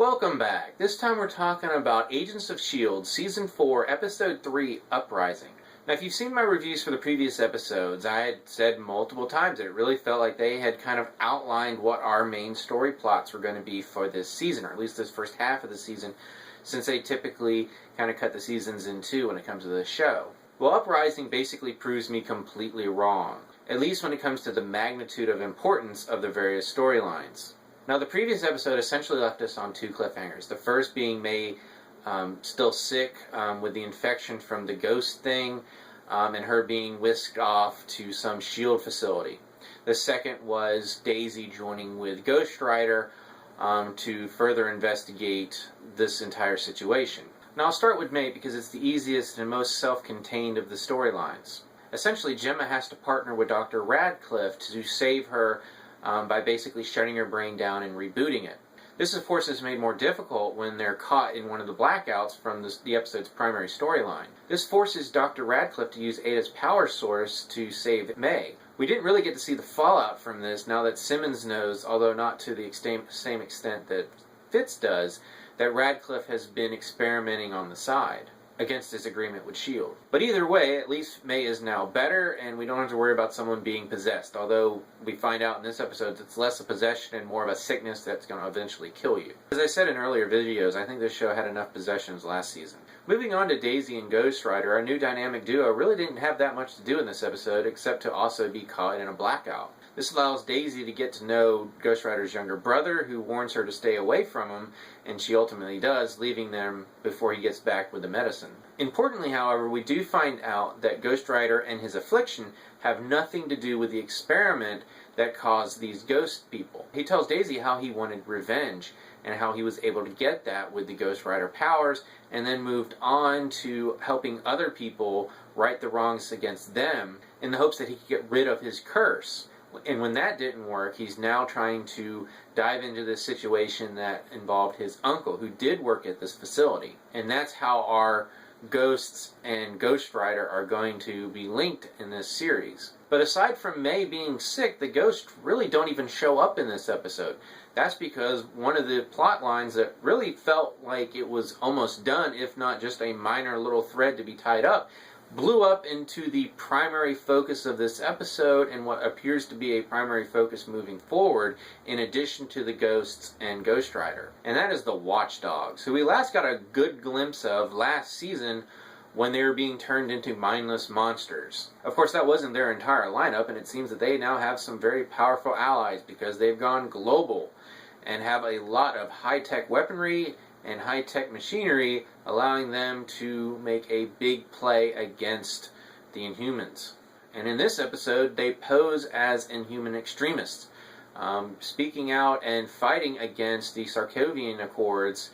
Welcome back. This time we're talking about Agents of S.H.I.E.L.D. Season 4, Episode 3, Uprising. Now, if you've seen my reviews for the previous episodes, I had said multiple times that it really felt like they had kind of outlined what our main story plots were going to be for this season, or at least this first half of the season, since they typically kind of cut the seasons in two when it comes to the show. Well, Uprising basically proves me completely wrong, at least when it comes to the magnitude of importance of the various storylines. Now, the previous episode essentially left us on two cliffhangers. The first being May still sick with the infection from the ghost thing, and her being whisked off to some S.H.I.E.L.D. facility. The second was Daisy joining with Ghost Rider to further investigate this entire situation. Now, I'll start with May because it's the easiest and most self-contained of the storylines. Essentially, Gemma has to partner with Dr. Radcliffe to save her by basically shutting her brain down and rebooting it. This, of course, is made more difficult when they're caught in one of the blackouts from the episode's primary storyline. This forces Dr. Radcliffe to use Ada's power source to save May. We didn't really get to see the fallout from this now that Simmons knows, although not to the same extent that Fitz does, that Radcliffe has been experimenting on the side against his agreement with S.H.I.E.L.D. But either way, at least May is now better, and we don't have to worry about someone being possessed, although we find out in this episode it's less a possession and more of a sickness that's going to eventually kill you. As I said in earlier videos, I think this show had enough possessions last season. Moving on to Daisy and Ghost Rider, our new dynamic duo really didn't have that much to do in this episode, except to also be caught in a blackout. This allows Daisy to get to know Ghost Rider's younger brother, who warns her to stay away from him, and she ultimately does, leaving them before he gets back with the medicine. Importantly, however, we do find out that Ghost Rider and his affliction have nothing to do with the experiment that caused these ghost people. He tells Daisy how he wanted revenge, and how he was able to get that with the Ghost Rider powers, and then moved on to helping other people right the wrongs against them, in the hopes that he could get rid of his curse. And when that didn't work, he's now trying to dive into this situation that involved his uncle, who did work at this facility. And that's how our ghosts and Ghost Rider are going to be linked in this series. But aside from May being sick, the ghosts really don't even show up in this episode. That's because one of the plot lines that really felt like it was almost done, if not just a minor little thread to be tied up, blew up into the primary focus of this episode and what appears to be a primary focus moving forward, in addition to the ghosts and Ghost Rider. And that is the Watchdogs, who we last got a good glimpse of last season when they were being turned into mindless monsters. Of course, that wasn't their entire lineup, and it seems that they now have some very powerful allies because they've gone global and have a lot of high-tech weaponry and high-tech machinery, allowing them to make a big play against the Inhumans. And in this episode, they pose as Inhuman extremists, speaking out and fighting against the Sarkovian Accords,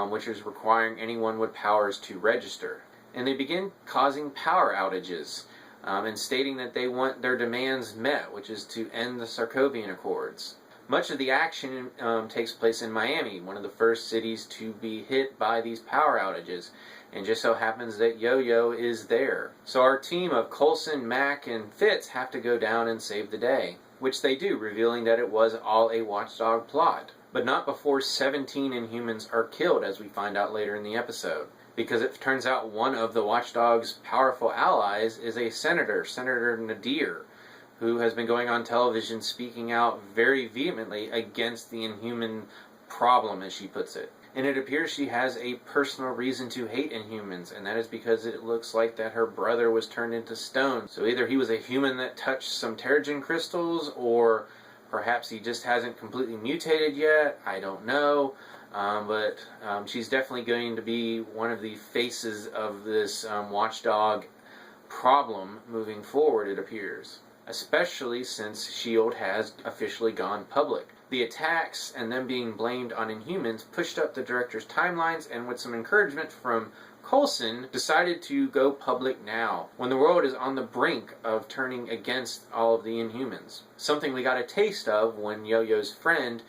which is requiring anyone with powers to register. And they begin causing power outages, and stating that they want their demands met, which is to end the Sarkovian Accords. Much of the action takes place in Miami, one of the first cities to be hit by these power outages, and just so happens that Yo-Yo is there. So our team of Coulson, Mac, and Fitz have to go down and save the day, which they do, revealing that it was all a Watchdog plot. But not before 17 Inhumans are killed, as we find out later in the episode, because it turns out one of the Watchdog's powerful allies is a senator, Senator Nadir, who has been going on television speaking out very vehemently against the Inhuman problem, as she puts it. And it appears she has a personal reason to hate Inhumans, and that is because it looks like that her brother was turned into stone. So either he was a human that touched some Terrigen crystals, or perhaps he just hasn't completely mutated yet. I don't know. But she's definitely going to be one of the faces of this Watchdog problem moving forward, it appears. Especially since S.H.I.E.L.D. has officially gone public. The attacks and them being blamed on Inhumans pushed up the director's timelines, and with some encouragement from Coulson, decided to go public now, when the world is on the brink of turning against all of the Inhumans. Something we got a taste of when Yo-Yo's friend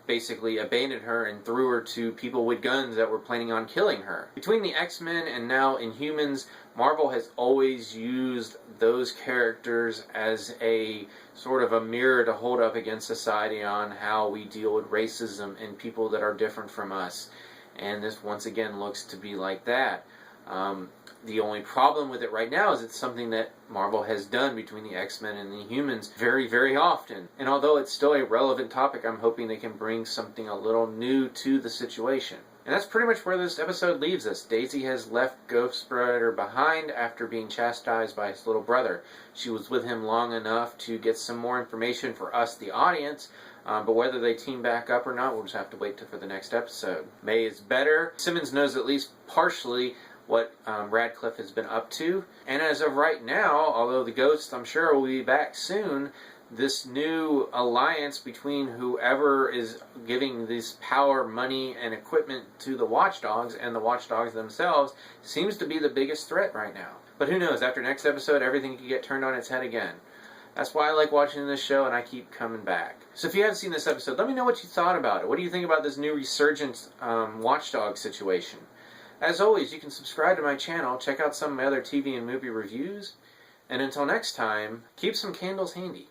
basically abandoned her and threw her to people with guns that were planning on killing her. Between the X-Men and now Inhumans, Marvel has always used those characters as a sort of a mirror to hold up against society on how we deal with racism and people that are different from us. And this once again looks to be like that. The only problem with it right now is it's something that Marvel has done between the X-Men and the Humans very, very often. And although it's still a relevant topic, I'm hoping they can bring something a little new to the situation. And that's pretty much where this episode leaves us. Daisy has left Ghost Rider behind after being chastised by his little brother. She was with him long enough to get some more information for us, the audience, but whether they team back up or not, we'll just have to wait for the next episode. May is better. Simmons knows at least partially what Radcliffe has been up to. And as of right now, although the Ghost, I'm sure, will be back soon, this new alliance between whoever is giving this power, money, and equipment to the Watchdogs and the Watchdogs themselves seems to be the biggest threat right now. But who knows, after next episode, everything could get turned on its head again. That's why I like watching this show, and I keep coming back. So if you haven't seen this episode, let me know what you thought about it. What do you think about this new resurgent Watchdog situation? As always, you can subscribe to my channel, check out some of my other TV and movie reviews, and until next time, keep some candles handy.